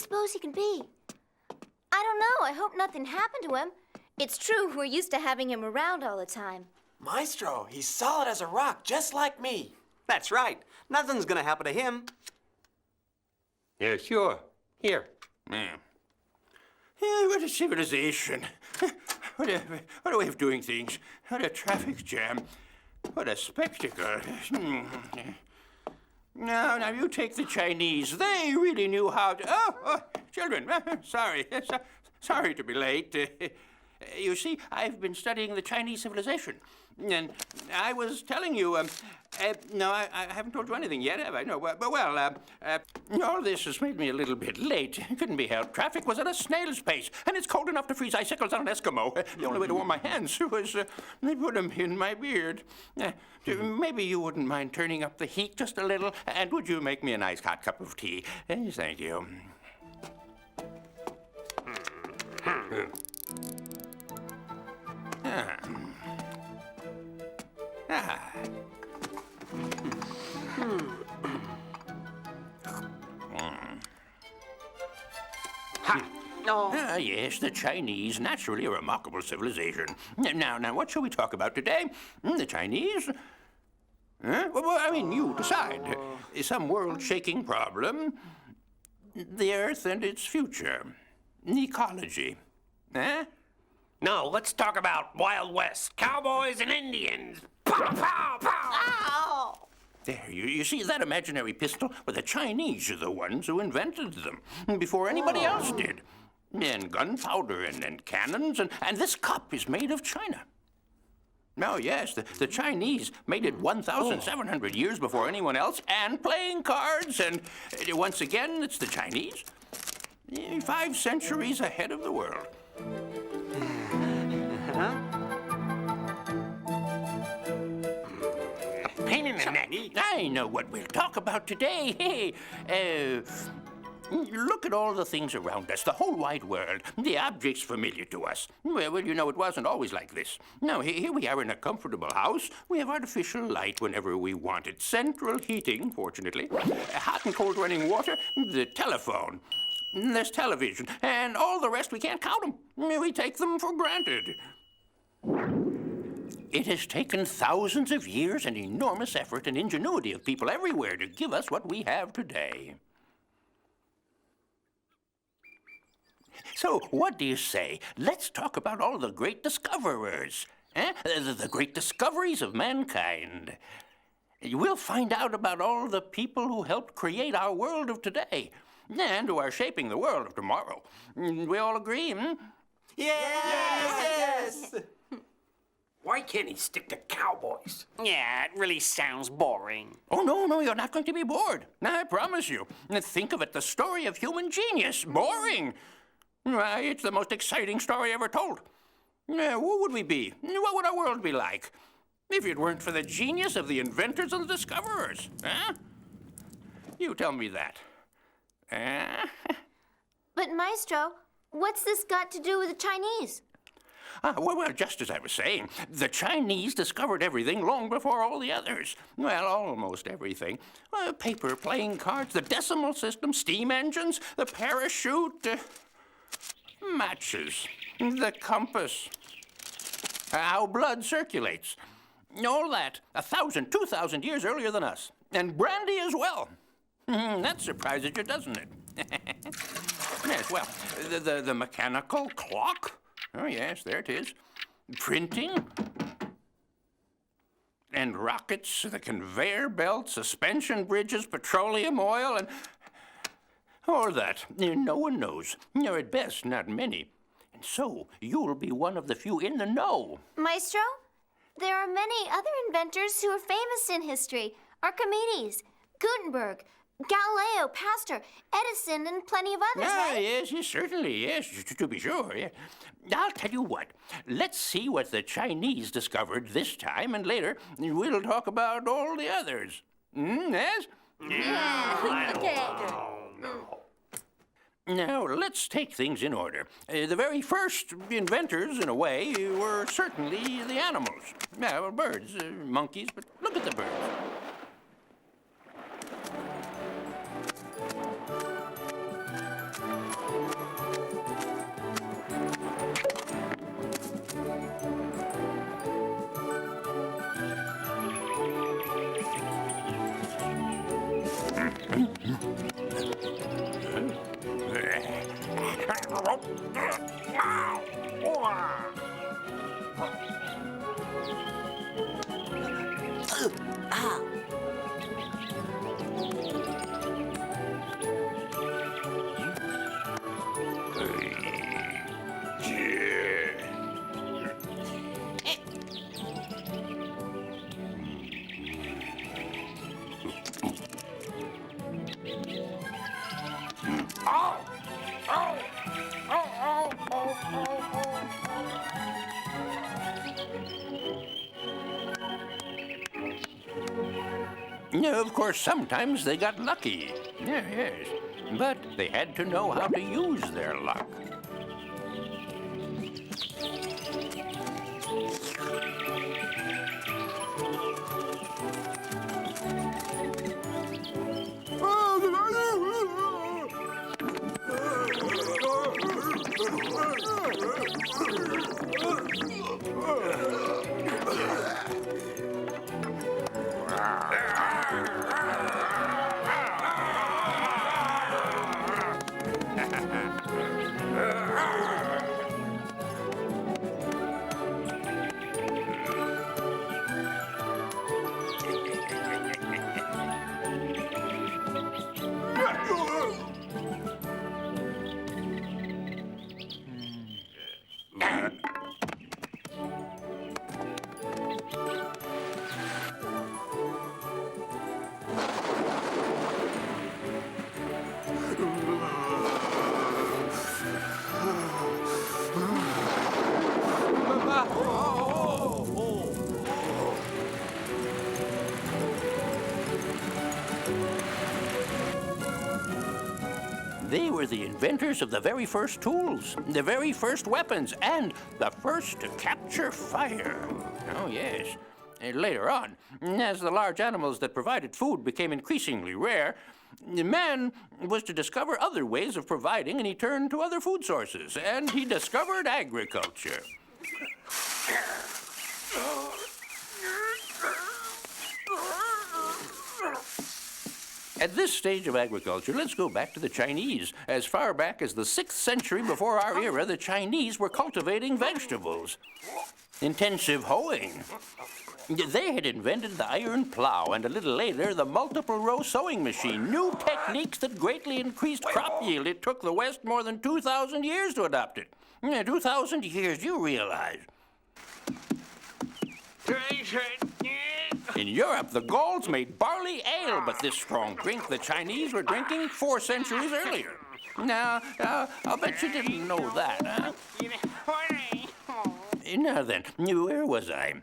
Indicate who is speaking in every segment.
Speaker 1: suppose he can be? I don't know. I hope nothing happened to him. It's true, we're used to having him around all the time.
Speaker 2: Maestro, he's solid as a rock, just like me.
Speaker 3: That's right. Nothing's gonna happen to him.
Speaker 4: Yeah, sure. Here.
Speaker 5: Yeah, what a civilization. What a way of doing things. What a traffic jam. What a spectacle. Now, you take the Chinese. They really knew how to... Oh, children, sorry. Sorry to be late. You see, I've been studying the Chinese civilization. And I was telling you, no, I haven't told you anything yet, have I? No, all this has made me a little bit late. It couldn't be helped. Traffic was at a snail's pace, and it's cold enough to freeze icicles on an Eskimo. The only way to warm my hands was put them in my beard. Maybe you wouldn't mind turning up the heat just a little, and would you make me a nice hot cup of tea? Thank you. Yes, the Chinese, naturally a remarkable civilization. Now, what shall we talk about today? The Chinese? Huh? Well, I mean, you decide. Some world-shaking problem, the Earth and its future, ecology. Huh?
Speaker 4: No, let's talk about Wild West, cowboys and Indians. Pow, pow, pow!
Speaker 1: Ow!
Speaker 5: There, you see that imaginary pistol? Well, the Chinese are the ones who invented them, before anybody else did. And gunpowder and cannons, and this cup is made of China. No, yes, the Chinese made it 1,700 years before anyone else, and playing cards, and once again, it's the Chinese. 5 centuries ahead of the world.
Speaker 4: Pain in the neck.
Speaker 5: I know what we'll talk about today. Look at all the things around us, the whole wide world, the objects familiar to us. Well, you know, it wasn't always like this. Now, here we are in a comfortable house. We have artificial light whenever we want it. Central heating, fortunately. Hot and cold running water. The telephone. There's television. And all the rest, we can't count them. We take them for granted. It has taken thousands of years and enormous effort and ingenuity of people everywhere to give us what we have today. So, what do you say? Let's talk about all the great discoverers. The great discoveries of mankind. We'll find out about all the people who helped create our world of today and who are shaping the world of tomorrow. We all agree,
Speaker 2: Yes!
Speaker 4: Why can't he stick to cowboys?
Speaker 3: Yeah, it really sounds boring.
Speaker 5: Oh, no, you're not going to be bored. I promise you. Think of it, the story of human genius. Boring. Why, it's the most exciting story ever told. What would we be? What would our world be like if it weren't for the genius of the inventors and the discoverers? Huh? You tell me that.
Speaker 1: But, Maestro, what's this got to do with the Chinese?
Speaker 5: Well, just as I was saying, the Chinese discovered everything long before all the others. Well, almost everything. Paper, playing cards, the decimal system, steam engines, the parachute, matches, the compass, how blood circulates. All that, 1,000, 2,000 years earlier than us. And brandy as well. That surprises you, doesn't it? Yes, well, the mechanical clock. Oh, yes, there it is. Printing. And rockets, the conveyor belt, suspension bridges, petroleum oil, and all that. No one knows. Or at best, not many. And so, you'll be one of the few in the know.
Speaker 1: Maestro, there are many other inventors who are famous in history. Archimedes, Gutenberg, Galileo, Pasteur, Edison, and plenty of others, right?
Speaker 5: Yes, certainly, yes, to be sure, yeah. I'll tell you what, let's see what the Chinese discovered this time, and later we'll talk about all the others. Yes?
Speaker 1: Yeah. Okay.
Speaker 5: Now, let's take things in order. The very first inventors, in a way, were certainly the animals. Well, birds, monkeys, but look at the birds. Yeah, of course, sometimes they got lucky. Yeah, yes. But they had to know how to use their luck. They were the inventors of the very first tools, the very first weapons, and the first to capture fire. Oh, yes. And later on, as the large animals that provided food became increasingly rare, man was to discover other ways of providing, and he turned to other food sources, and he discovered agriculture. At this stage of agriculture, let's go back to the Chinese. As far back as the 6th century before our era, the Chinese were cultivating vegetables. Intensive hoeing. They had invented the iron plow, and a little later, the multiple-row sowing machine. New techniques that greatly increased crop yield. It took the West more than 2,000 years to adopt it. 2,000 years, you realize. In Europe, the Gauls made barley ale, but this strong drink the Chinese were drinking 4 centuries earlier. Now, I'll bet you didn't know that, huh? Now then, where was I?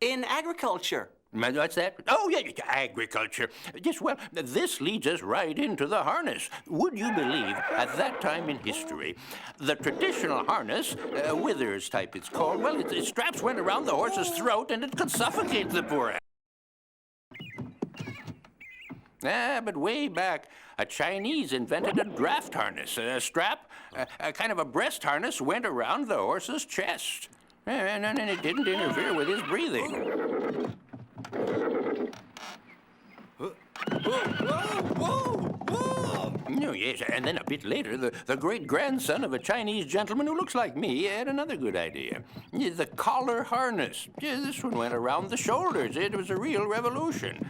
Speaker 3: In agriculture.
Speaker 5: What's that? Oh, yeah, agriculture. Yes, well, this leads us right into the harness. Would you believe, at that time in history, the traditional harness, withers type it's called, well, its straps went around the horse's throat and it could suffocate the poor ass. But way back, a Chinese invented a draft harness. A strap, a kind of a breast harness, went around the horse's chest. And it didn't interfere with his breathing. Oh, yes, and then a bit later, the great-grandson of a Chinese gentleman who looks like me had another good idea. The collar harness. This one went around the shoulders. It was a real revolution.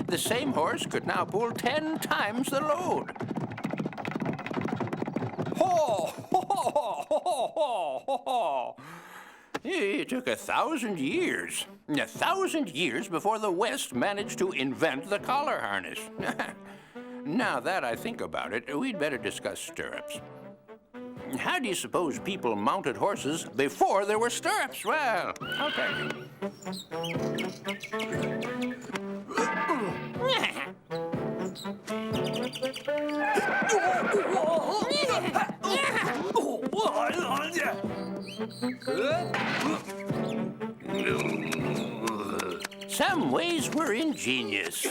Speaker 5: The same horse could now pull 10 times the load. Ho! Ho! Ho! Ho! Ho! Ho! It took 1,000 years. 1,000 years before the West managed to invent the collar harness. Now that I think about it, we'd better discuss stirrups. How do you suppose people mounted horses before there were stirrups? Well, I'll tell you. Some ways were ingenious.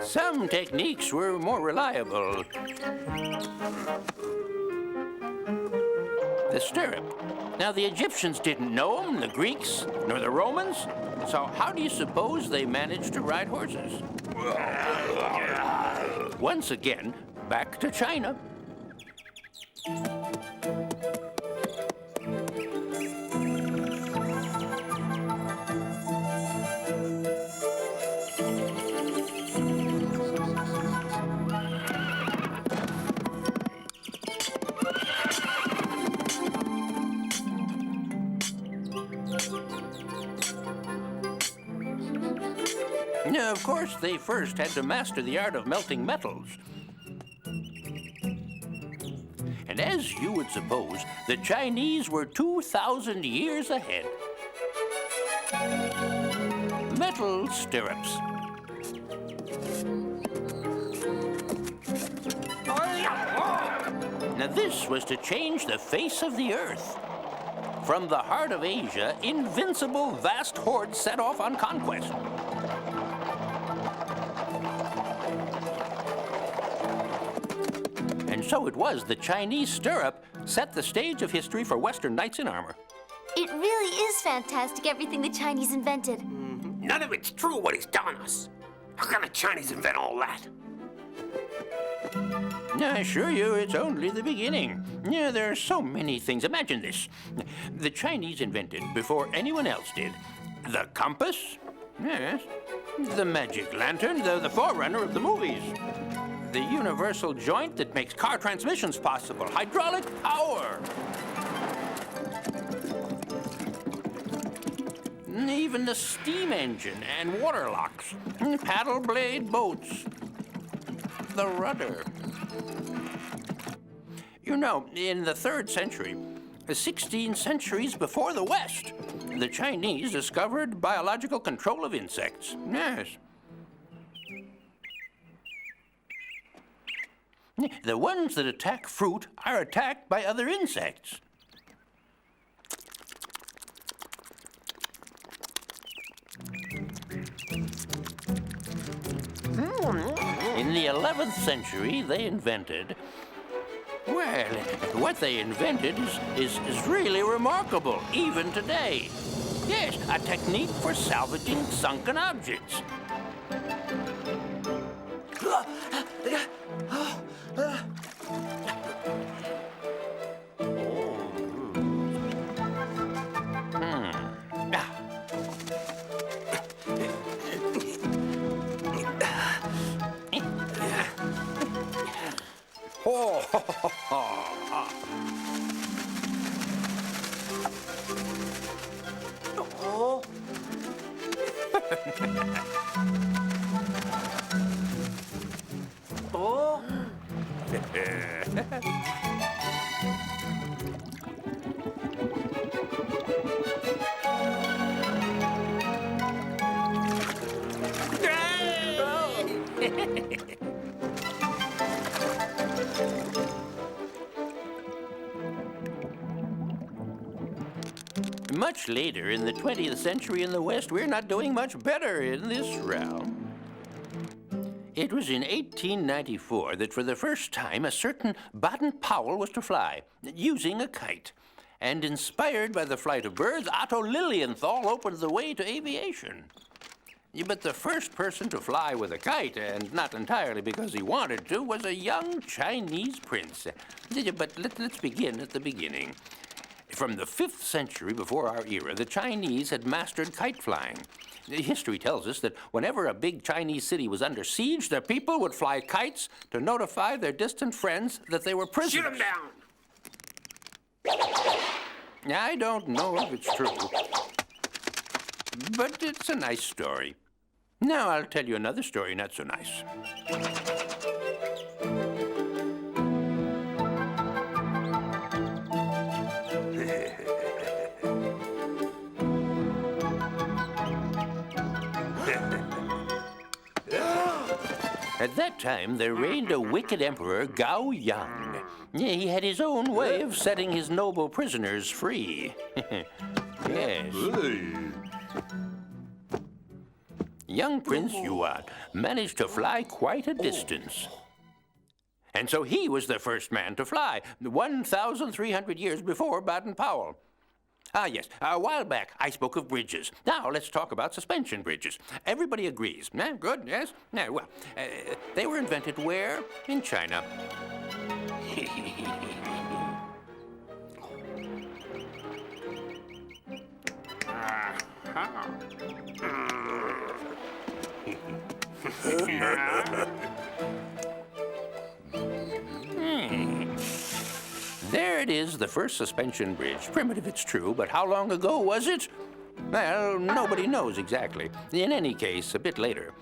Speaker 5: Some techniques were more reliable. The stirrup. Now, the Egyptians didn't know them, the Greeks, nor the Romans. So how do you suppose they managed to ride horses? Once again, back to China. Now, of course, they first had to master the art of melting metals. And as you would suppose, the Chinese were 2,000 years ahead. Metal stirrups. Now, this was to change the face of the earth. From the heart of Asia, invincible vast hordes set off on conquest. And so it was the Chinese stirrup set the stage of history for Western knights in armor.
Speaker 1: It really is fantastic, everything the Chinese invented.
Speaker 4: None of it's true what he's telling us. How can the Chinese invent all that?
Speaker 5: I assure you, it's only the beginning. Yeah, there are so many things. Imagine this. The Chinese invented, before anyone else did, the compass. Yes. The magic lantern, the forerunner of the movies. The universal joint that makes car transmissions possible. Hydraulic power. Even the steam engine and water locks. Paddle blade boats. The rudder. You know, in the 3rd century, 16 centuries before the West, the Chinese discovered biological control of insects. Yes. The ones that attack fruit are attacked by other insects. In the 11th century, they invented... Well, what they invented is really remarkable, even today. Yes, a technique for salvaging sunken objects. Much later in the 20th century in the West, we're not doing much better in this realm. It was in 1894 that for the first time a certain Baden-Powell was to fly, using a kite. And inspired by the flight of birds, Otto Lilienthal opened the way to aviation. But the first person to fly with a kite, and not entirely because he wanted to, was a young Chinese prince. But let's begin at the beginning. From the 5th century before our era, the Chinese had mastered kite flying. History tells us that whenever a big Chinese city was under siege, the people would fly kites to notify their distant friends that they were prisoners.
Speaker 4: Shoot them down!
Speaker 5: I don't know if it's true, but it's a nice story. Now I'll tell you another story not so nice. At that time, there reigned a wicked emperor, Gao Yang. He had his own way of setting his noble prisoners free. Yes. Young Prince Yuan managed to fly quite a distance. And so he was the first man to fly, 1,300 years before Baden-Powell. Ah, yes. A while back, I spoke of bridges. Now, let's talk about suspension bridges. Everybody agrees. Good, yes? Well, they were invented where? In China. There it is, the first suspension bridge. Primitive, it's true, but how long ago was it? Well, nobody knows exactly. In any case, a bit later.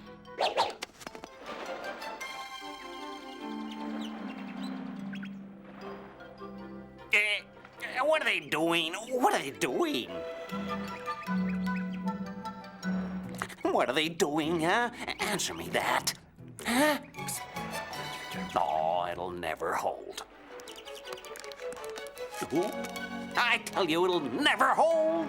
Speaker 3: What are they doing? What are they doing? What are they doing, huh? Answer me that. Huh? Oh, it'll never hold. I tell you, it'll never hold.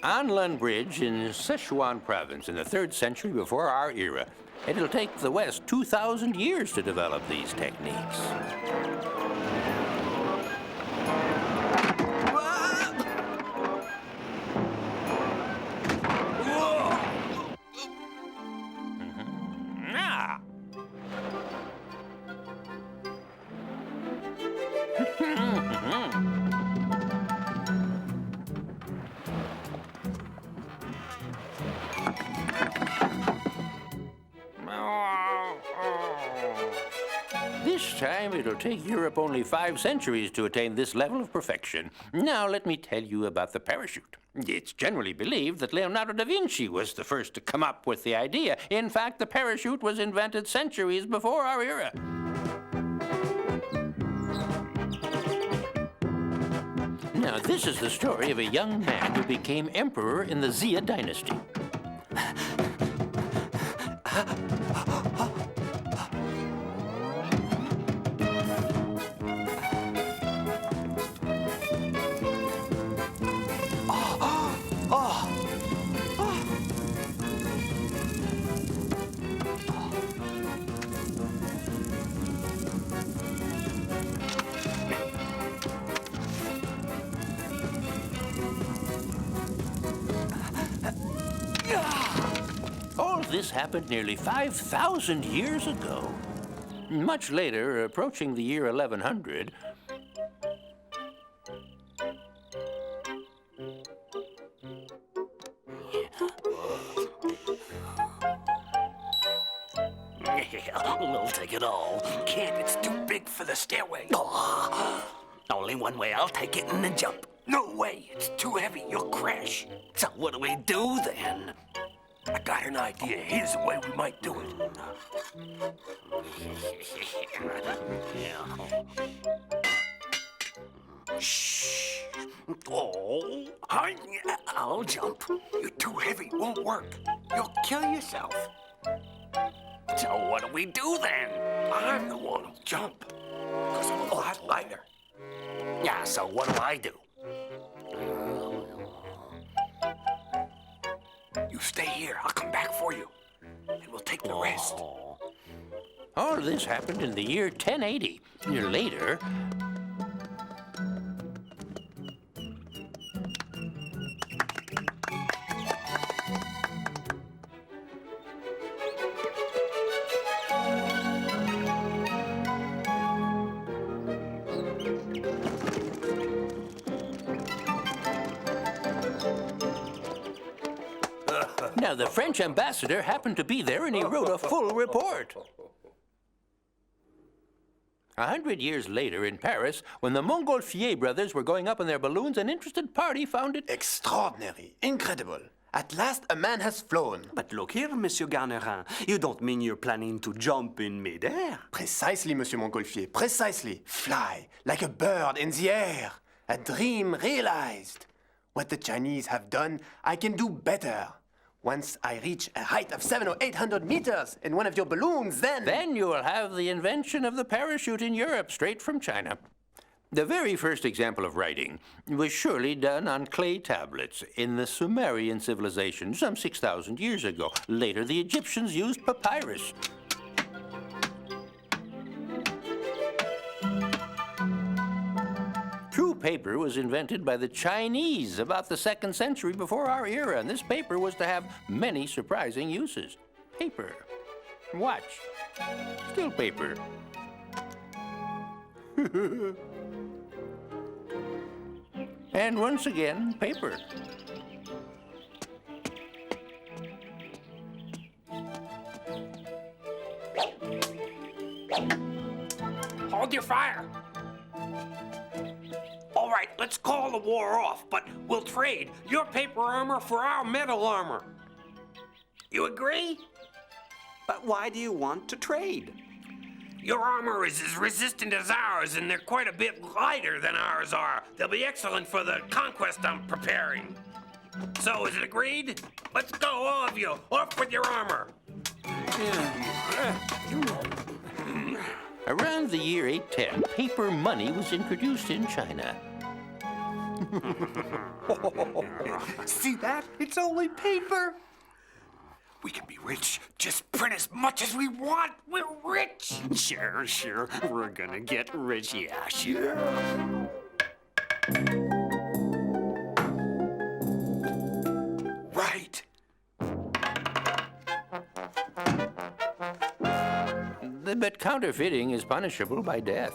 Speaker 5: Anlan Bridge in Sichuan province in the 3rd century before our era. It'll take the West 2,000 years to develop these techniques. This time, it'll take Europe only 5 centuries to attain this level of perfection. Now, let me tell you about the parachute. It's generally believed that Leonardo da Vinci was the first to come up with the idea. In fact, the parachute was invented centuries before our era. Now, this is the story of a young man who became emperor in the Xia dynasty. All this happened nearly 5,000 years ago. Much later, approaching the year 1100,
Speaker 3: We'll take it all.
Speaker 2: Can't, it's too big for the stairway.
Speaker 3: Oh, only one way. I'll take it and then jump.
Speaker 2: No way, it's too heavy, you'll crash.
Speaker 3: So what do we do then?
Speaker 2: I got an idea. Here's the way we might do it.
Speaker 3: Shh. Oh, I'll jump.
Speaker 2: You're too heavy, won't work. You'll kill yourself.
Speaker 3: So what do we do then?
Speaker 2: I'm the one who'll jump. Because I'm a lot lighter.
Speaker 3: Yeah, so what do I do?
Speaker 2: You stay here. I'll come back for you. And we'll take the rest.
Speaker 5: all this happened in the year 1080. Later, now, the French ambassador happened to be there and he wrote a full report. 100 years later in Paris, when the Montgolfier brothers were going up in their balloons, an interested party found it
Speaker 6: extraordinary, incredible. At last, a man has flown.
Speaker 3: But look here, Monsieur Garnerin. You don't mean you're planning to jump in midair?
Speaker 6: Precisely, Monsieur Montgolfier, precisely. Fly, like a bird in the air. A dream realized. What the Chinese have done, I can do better. Once I reach a height of 700 or 800 meters in one of your balloons,
Speaker 5: Then you will have the invention of the parachute in Europe, straight from China. The very first example of writing was surely done on clay tablets in the Sumerian civilization some 6,000 years ago. Later, the Egyptians used papyrus. paper was invented by the Chinese about the 2nd century before our era, and this paper was to have many surprising uses. Paper. Watch. Still paper. And once again, paper.
Speaker 4: Hold your fire. All right, let's call the war off, but we'll trade your paper armor for our metal armor. You agree?
Speaker 3: But why do you want to trade?
Speaker 4: Your armor is as resistant as ours, and they're quite a bit lighter than ours are. They'll be excellent for the conquest I'm preparing. So, is it agreed? Let's go, all of you. Off with your armor.
Speaker 5: Around the year 810, paper money was introduced in China.
Speaker 3: See that? It's only paper.
Speaker 4: We can be rich. Just print as much as we want. We're rich.
Speaker 3: Sure, sure. We're gonna get rich, yeah, sure.
Speaker 4: Right.
Speaker 5: But counterfeiting is punishable by death.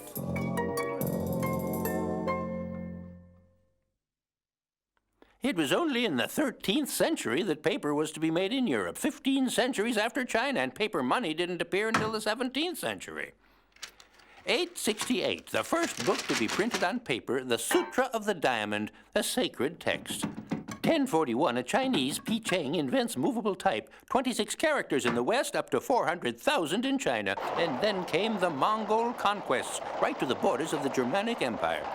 Speaker 5: It was only in the 13th century that paper was to be made in Europe, 15 centuries after China, and paper money didn't appear until the 17th century. 868, the first book to be printed on paper, the Sutra of the Diamond, a sacred text. 1041, a Chinese, Pi Cheng, invents movable type, 26 characters in the West, up to 400,000 in China. And then came the Mongol conquests, right to the borders of the Germanic Empire,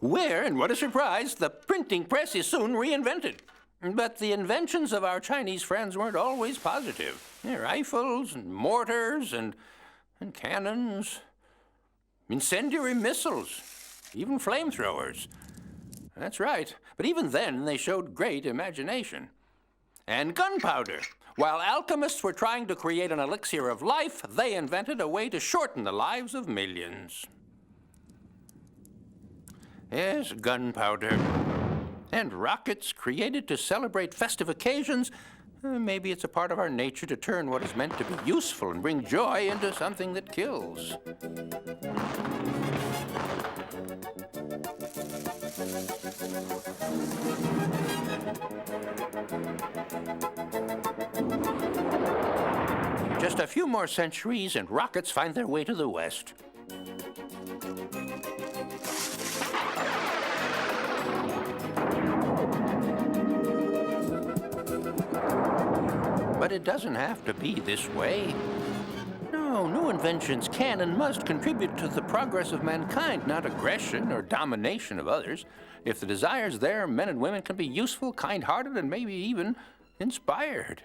Speaker 5: where, and what a surprise, the printing press is soon reinvented. But the inventions of our Chinese friends weren't always positive. Rifles and mortars and cannons, incendiary missiles, even flamethrowers. That's right. But even then, they showed great imagination. And gunpowder. While alchemists were trying to create an elixir of life, they invented a way to shorten the lives of millions. Yes, gunpowder. And rockets created to celebrate festive occasions. Maybe it's a part of our nature to turn what is meant to be useful and bring joy into something that kills. Just a few more centuries and rockets find their way to the West. But it doesn't have to be this way. No, new inventions can and must contribute to the progress of mankind, not aggression or domination of others. If the desire's there, men and women can be useful, kind-hearted, and maybe even inspired.